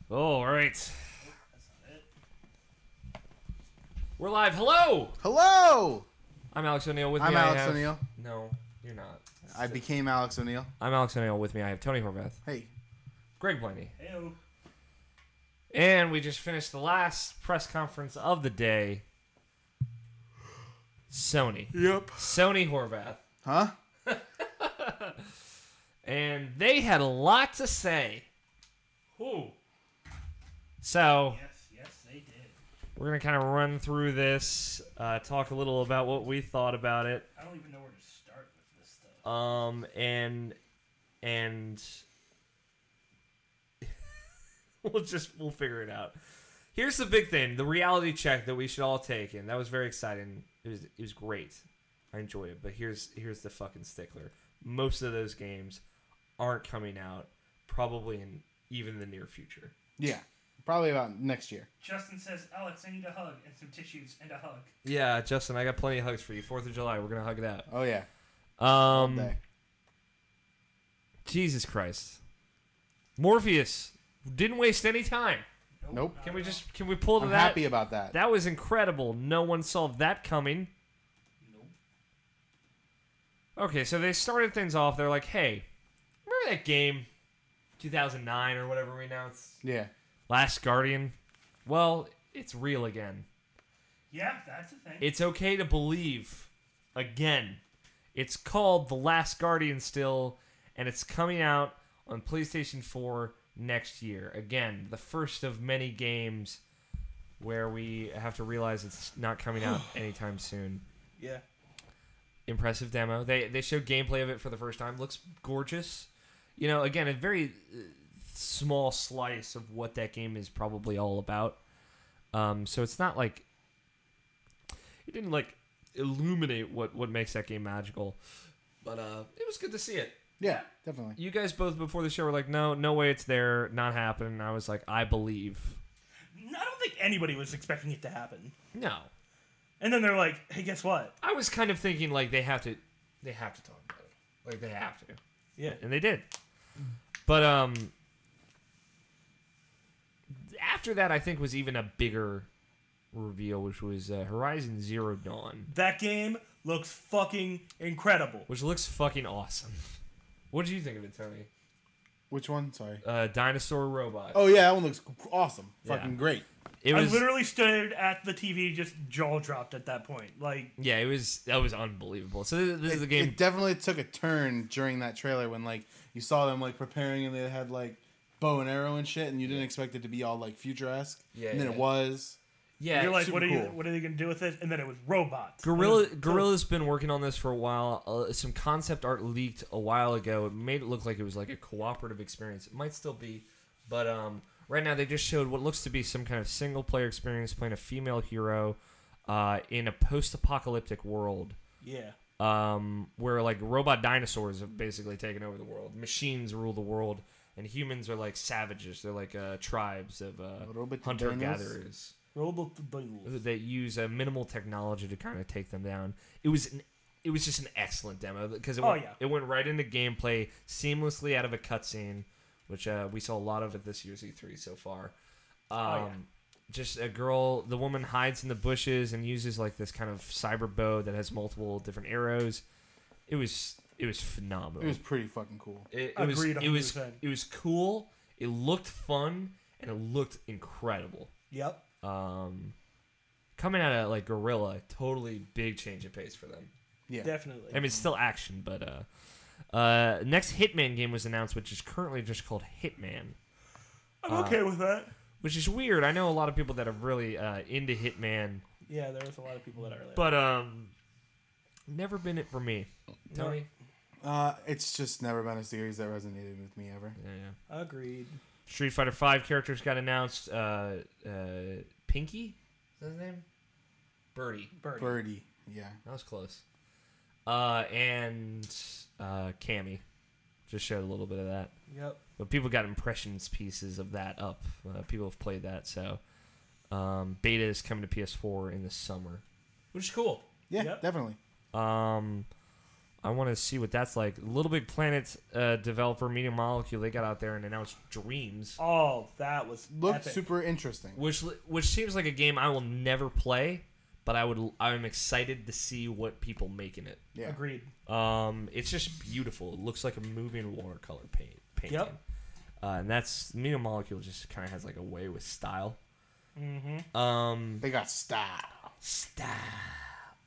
All right. That's not it. We're live. Hello! Hello! I'm Alex O'Neill. With me I'm I Alex have... O'Neill. No, you're not. I became Alex O'Neill. I'm Alex O'Neill. With me I have Tony Horvath. Hey. Greg Blaney. Heyo. And we just finished the last press conference of the day. Sony. Yep. Sony Horvath. Huh? And they had a lot to say. Ooh. So... Yes, they did. We're going to kind of run through this, talk a little about what we thought about it. I don't even know where to start with this stuff. We'll figure it out. Here's the big thing, the reality check that we should all take, and that was very exciting. It was great. I enjoyed it, but here's the fucking stickler. Most of those games aren't coming out probably in even the near future. Yeah. Probably about next year. Justin says, Alex, I need a hug and some tissues and a hug. Yeah, Justin, I got plenty of hugs for you. 4th of July, we're going to hug it out. Oh, yeah. All day. Jesus Christ. Morpheus didn't waste any time. Nope. Can we pull to I'm that? happy about that. That was incredible. No one saw that coming. Nope. Okay, so they started things off. They're like, hey, remember that game, 2009 or whatever we announced? Yeah. Last Guardian? Well, it's real again. Yeah, that's the thing. It's okay to believe again. It's called The Last Guardian still, and it's coming out on PlayStation 4 next year. Again, the first of many games where we have to realize it's not coming out anytime soon. Yeah. Impressive demo. They showed gameplay of it for the first time. Looks gorgeous. You know, again, a very small slice of what that game is probably all about. So it's not like it didn't like illuminate what makes that game magical, but it was good to see it. Yeah, definitely. You guys both before the show were like, no way it's there, not happening. I was like, I believe. I don't think anybody was expecting it to happen. No. And then they're like, hey, guess what? I was kind of thinking like they have to talk about it. Like they have to. Yeah. And they did. But after that I think was even a bigger reveal, which was Horizon Zero Dawn. That game looks fucking incredible. Which looks fucking awesome. What did you think of it, Tony? Which one? Sorry. Dinosaur robot. Oh, yeah, that one looks awesome. Yeah. Fucking great. I literally stood at the TV, just jaw dropped at that point. Like, yeah, that was unbelievable. So this is the game. It definitely took a turn during that trailer when like you saw them like preparing and they had like bow and arrow and shit, and you didn't expect it to be all like future-esque. Yeah, and then it was. Yeah, you're like, what are they going to do with it? And then it was robots. Guerrilla's been working on this for a while. Some concept art leaked a while ago. It made it look like it was like a cooperative experience. It might still be, but right now they just showed what looks to be some kind of single-player experience playing a female hero in a post-apocalyptic world. Yeah. Where like robot dinosaurs have basically taken over the world. Machines rule the world, and humans are like savages. They're like tribes of hunter-gatherers. They use minimal technology to kind of take them down. It was just an excellent demo because it went right into gameplay seamlessly out of a cutscene, which we saw a lot of at this year's E3 so far. Just the woman hides in the bushes and uses like this kind of cyber bow that has multiple different arrows. It was phenomenal. It was pretty fucking cool. Agreed, 100%. It was cool. It looked fun and it looked incredible. Yep. Coming out of like Guerrilla, totally big change of pace for them. Yeah, definitely. I mean, it's still action, but next Hitman game was announced, which is currently just called Hitman. I'm okay with that. Which is weird. I know a lot of people that are really into Hitman. Yeah, there's a lot of people that are. But never been it for me. Tony? It's just never been a series that resonated with me ever. Yeah. Agreed. Street Fighter V characters got announced. Pinky? Is that his name? Birdie. Yeah. That was close. And Cammy. Just showed a little bit of that. Yep. But people got impressions pieces of that up. People have played that, so beta is coming to PS4 in the summer, which is cool. Yeah, definitely. I I want to see what that's like. Little Big Planet developer Media Molecule, they got out there and announced Dreams. Oh, that was looked epic. super interesting. Which seems like a game I will never play, but I'm excited to see what people make in it. Yeah. Agreed. It's just beautiful. It looks like a moving watercolor painting. Yep. And that's Media Molecule just kind of has like a way with style. Mm-hmm. They got style.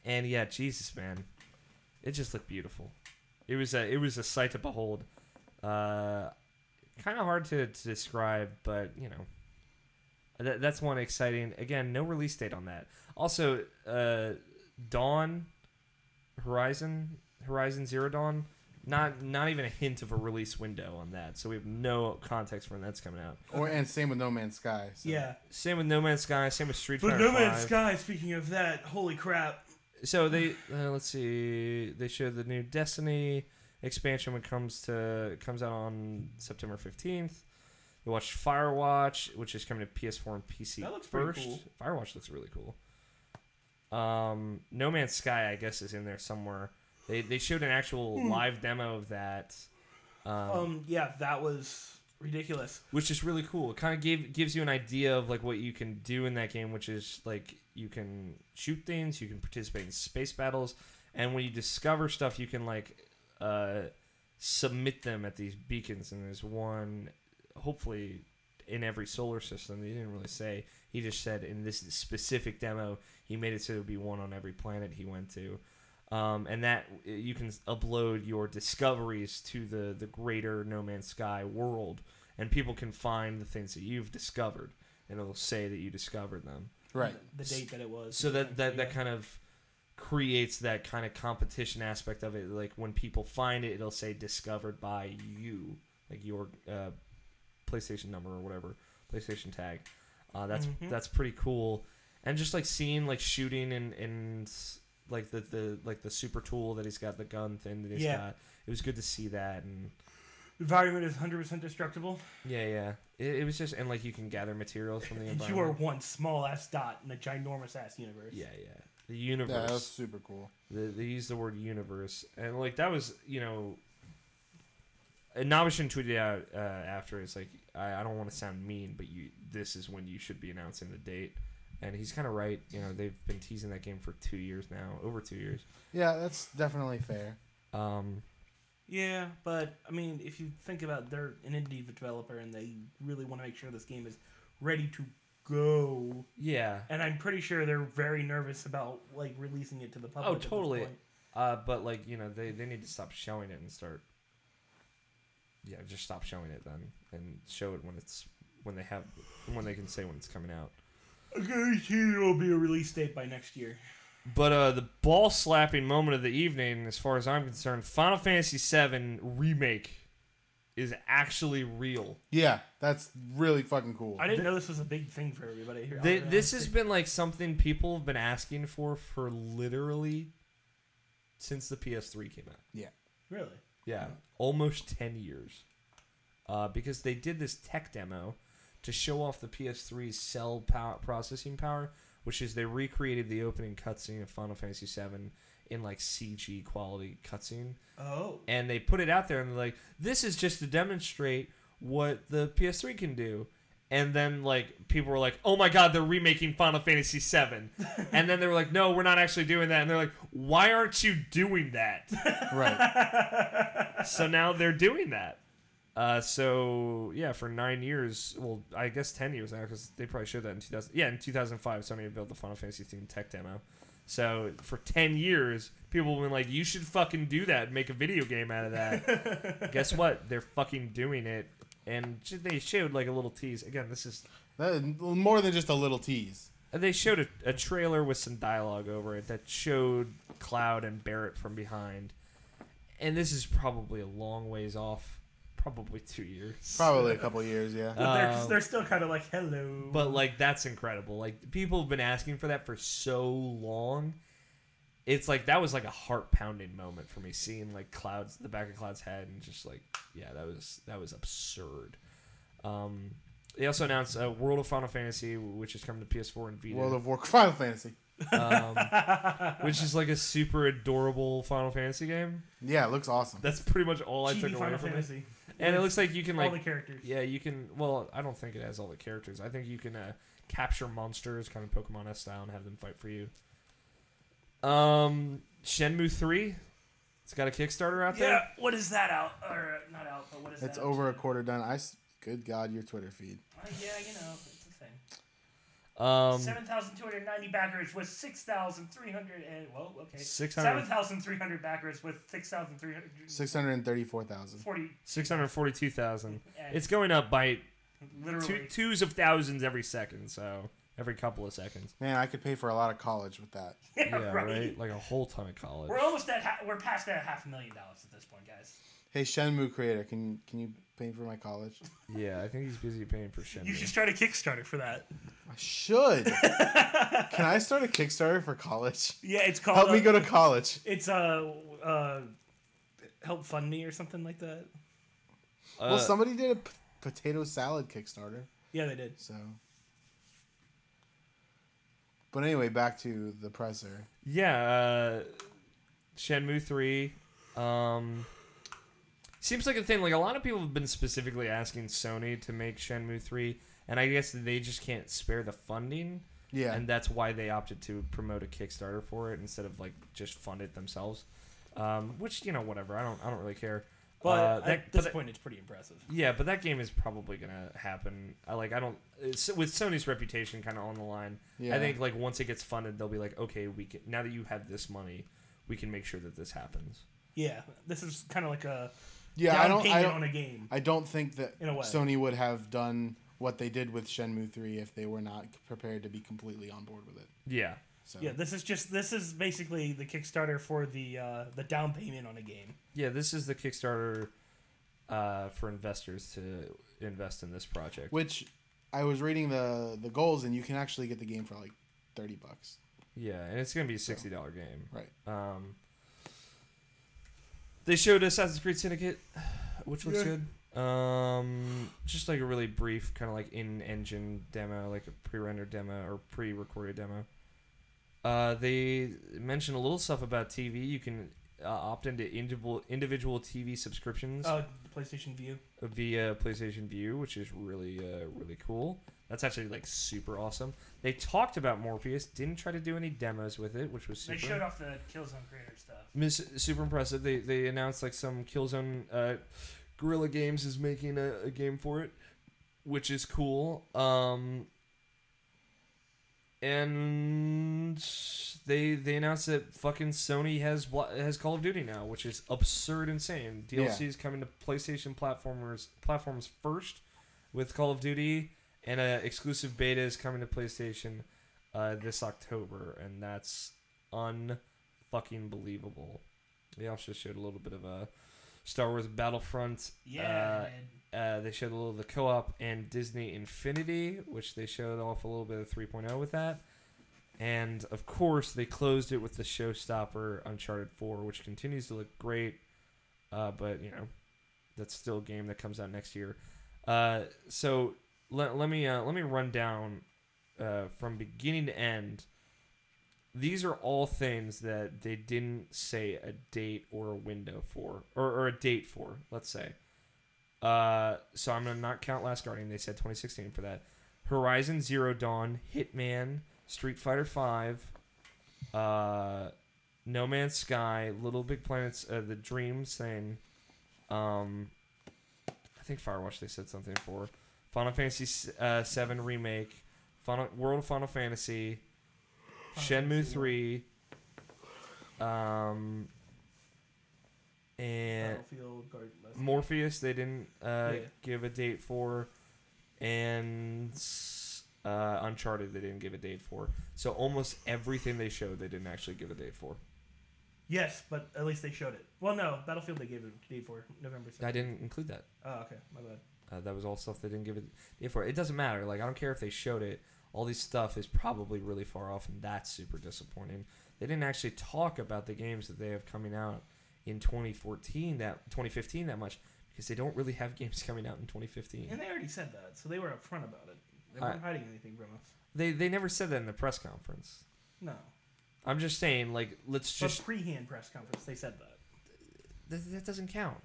And yeah, Jesus, man, it just looked beautiful. It was a sight to behold. Kind of hard to describe, but you know, that's one exciting. Again, no release date on that. Also, Horizon Zero Dawn. Not even a hint of a release window on that, so we have no context for when that's coming out. And same with No Man's Sky. So. Yeah. Same with No Man's Sky. Same with Street Fighter. But No 5. Man's Sky. Speaking of that, holy crap! So they let's see. They showed the new Destiny expansion when comes out on September 15th. We watched Firewatch, which is coming to PS4 and PC That looks first. pretty cool. Firewatch looks really cool. No Man's Sky, I guess, is in there somewhere. They showed an actual live demo of that. Yeah, that was ridiculous. Which is really cool. It kind of gives you an idea of like what you can do in that game, which is like you can shoot things, you can participate in space battles, and when you discover stuff, you can like submit them at these beacons. And there's one, hopefully, in every solar system. He didn't really say. He just said in this specific demo, he made it so there would be one on every planet he went to. And that you can upload your discoveries to the greater No Man's Sky world, and people can find the things that you've discovered, and it'll say that you discovered them. Right. The date that it was. So that kind of creates that kind of competition aspect of it. Like when people find it, it'll say discovered by you, like your PlayStation number or whatever, PlayStation tag. That's pretty cool. And just like seeing like shooting and like the super tool that he's got, the gun thing that he's got. It was good to see that. And the environment is 100% destructible. Yeah. It was just, and like you can gather materials from the environment. You are one small ass dot in a ginormous ass universe. Yeah. The universe. Yeah, that was super cool. They used the word universe, and like that was, you know. Navashin tweeted out after, it's like, I don't want to sound mean, but this is when you should be announcing the date. And he's kind of right. You know, they've been teasing that game for 2 years now, over 2 years. Yeah, that's definitely fair. Yeah, but I mean, if you think about, they're an indie developer and they really want to make sure this game is ready to go. Yeah. And I'm pretty sure they're very nervous about like releasing it to the public. Oh, totally. At this point. But like, you know, they need to stop showing it and start. Yeah, just stop showing it then, and show it when they can say when it's coming out. I guarantee there will be a release date by next year. But the ball-slapping moment of the evening, as far as I'm concerned, Final Fantasy VII Remake is actually real. Yeah, that's really fucking cool. I didn't know this was a big thing for everybody. Here, this has been like something people have been asking for literally since the PS3 came out. Yeah. Really? Yeah, almost 10 years. Because they did this tech demo to show off the PS3's cell processing power, which is they recreated the opening cutscene of Final Fantasy VII in like CG quality cutscene. Oh. And they put it out there and they're like, this is just to demonstrate what the PS3 can do. And then like people were like, oh my god, they're remaking Final Fantasy VII. And then they were like, no, we're not actually doing that. And they're like, why aren't you doing that? Right. So now they're doing that. So yeah, for 9 years, well, I guess 10 years now, because they probably showed that in 2000. Yeah, in 2005, Sony built the Final Fantasy themed tech demo. So for 10 years, people have been like, you should fucking do that and make a video game out of that. Guess what? They're fucking doing it. And they showed like a little tease. Again, this is more than just a little tease. They showed a trailer with some dialogue over it that showed Cloud and Barrett from behind. And this is probably a long ways off. Probably 2 years. Probably a couple years, yeah. But they're still kind of like, hello. But, like, that's incredible. Like, people have been asking for that for so long. It's like, that was like a heart-pounding moment for me, seeing, like, Cloud's, the back of Cloud's head, and just, like, yeah, that was absurd. They also announced World of Final Fantasy, which is coming to PS4 and Vita. World of Warcraft, Final Fantasy. which is like a super adorable Final Fantasy game. Yeah, it looks awesome. That's pretty much all I took away from it. And it looks like you can like all the characters. Yeah, you can. Well, I don't think it has all the characters. I think you can capture monsters, kind of Pokemon style, and have them fight for you. Shenmue 3. It's got a Kickstarter out there. Yeah, what is that out? Or not out, but what is that? It's over a quarter done. Good God, your Twitter feed. Yeah, it's a thing. 7,290 backers with 6,300 and 7,300 backers with 6,300. 634,000. 642,000. It's going up by literally twos of thousands every second. So every couple of seconds. Man, I could pay for a lot of college with that. Yeah, right. Like a whole ton of college. We're almost at we're past that $500,000 at this point, guys. Hey, Shenmue creator, can you pay for my college? Yeah, I think he's busy paying for Shenmue. You should start a Kickstarter for that. I should. Can I start a Kickstarter for college? Yeah, it's called. Help me go to college. It's help fund me or something like that. Well, somebody did a potato salad Kickstarter. Yeah, they did. So. But anyway, back to the presser. Yeah, Shenmue 3. Seems like a thing. Like a lot of people have been specifically asking Sony to make Shenmue 3, and I guess they just can't spare the funding. Yeah, and that's why they opted to promote a Kickstarter for it instead of like just fund it themselves. Which whatever. I don't really care. But at this point, it's pretty impressive. Yeah, but that game is probably gonna happen. With Sony's reputation kind of on the line. Yeah. I think like once it gets funded, they'll be like, okay, we can. Now that you have this money, we can make sure that this happens. Yeah, this is kind of like a down payment on a game. I don't think that Sony would have done what they did with Shenmue 3 if they were not prepared to be completely on board with it. Yeah. So. Yeah, this is basically the Kickstarter for the down payment on a game. Yeah, this is the Kickstarter for investors to invest in this project. Which I was reading the goals, and you can actually get the game for like $30. Yeah, and it's gonna be a $60 game. Right. They showed Assassin's Creed Syndicate, which looks good. Just like a really brief kind of like in-engine demo, like a pre-rendered demo or pre-recorded demo. They mentioned a little stuff about TV. You can opt into individual TV subscriptions. PlayStation View. Via PlayStation View, which is really really cool. That's actually like super awesome. They talked about Morpheus, didn't try to do any demos with it, which was super. They showed off the Killzone creator stuff. Super impressive. They announced like some Killzone. Guerrilla Games is making a game for it, which is cool. And they announced that fucking Sony has Call of Duty now, which is absurd insane. DLC is coming to PlayStation platforms first with Call of Duty, and an exclusive beta is coming to PlayStation this October, and that's unfucking believable. They also showed a little bit of a Star Wars Battlefront. Yeah. They showed a little of the co-op and Disney Infinity, which they showed off a little bit of 3.0 with that. And, of course, they closed it with the showstopper Uncharted 4, which continues to look great. But, that's still a game that comes out next year. So let me run down from beginning to end. These are all things that they didn't say a date or a window for, or a date for, let's say. So I'm going to not count Last Guardian. They said 2016 for that. Horizon Zero Dawn, Hitman, Street Fighter V, No Man's Sky, Little Big Planets, the Dreams thing. I think Firewatch they said something for. Final Fantasy VII Remake, World of Final Fantasy, Shenmue 3, and Morpheus they didn't give a date for, and Uncharted they didn't give a date for. So almost everything they showed they didn't actually give a date for. Yes, but at least they showed it. Well, no, Battlefield they gave a date for November 2nd. I didn't include that. Oh, okay, my bad. That was all stuff they didn't give a date for. It doesn't matter. Like I don't care if they showed it. All this stuff is probably really far off, and that's super disappointing. They didn't actually talk about the games that they have coming out in 2015 that much, because they don't really have games coming out in 2015. And they already said that, so they were upfront about it. They weren't hiding anything from us. They never said that in the press conference. No. I'm just saying, like, let's just... But pre-hand press conference, they said that. That doesn't count.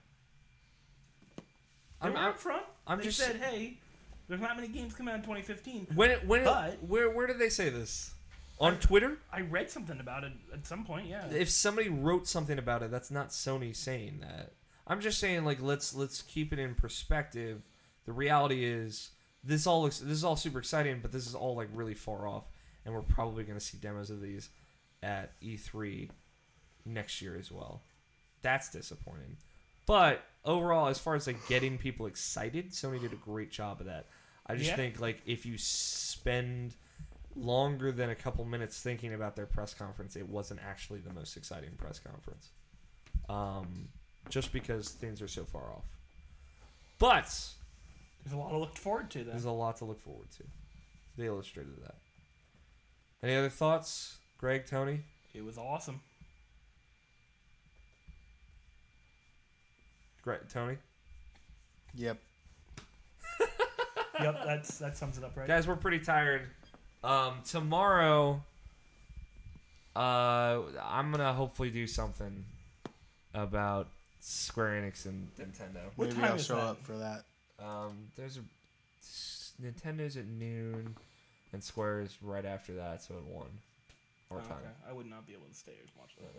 They were up front. They just said, hey, there's not many games coming out in 2015. Where did they say this? On Twitter? I read something about it at some point, yeah. If somebody wrote something about it, that's not Sony saying that. I'm just saying, like, let's keep it in perspective. The reality is, this is all super exciting, but this is all, like, really far off, and we're probably going to see demos of these at E3 next year as well. That's disappointing. But overall, as far as, like, getting people excited, Sony did a great job of that. I just think, like, if you spend longer than a couple minutes thinking about their press conference, it wasn't actually the most exciting press conference. Just because things are so far off. But there's a lot to look forward to, then. There's a lot to look forward to. They illustrated that. Any other thoughts, Greg, Tony? It was awesome. Greg, Tony? Yep. Yep, that sums it up, right? Guys, we're pretty tired. Tomorrow, I'm going to hopefully do something about Square Enix and Nintendo. Maybe I'll show up for that. Nintendo's at noon, and Square's right after that, so at 1 our time. Okay. I would not be able to stay and watch that.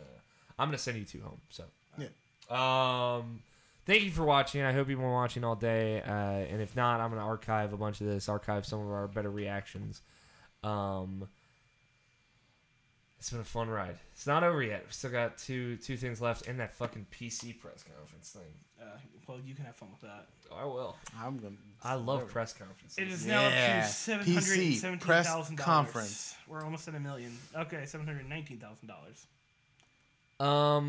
I'm gonna send you 2 home. So yeah. Thank you for watching. I hope you've been watching all day, and if not, I'm gonna archive a bunch of this. Archive some of our better reactions. It's been a fun ride. It's not over yet. We've still got two things left in that fucking PC press conference thing. Well, you can have fun with that. I will. I love press conferences. It is now up to $717,000. Conference. We're almost at $1 million. Okay, $719,000. All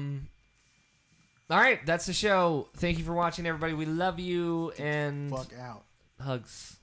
right, that's the show. Thank you for watching, everybody. We love you, and fuck out. Hugs.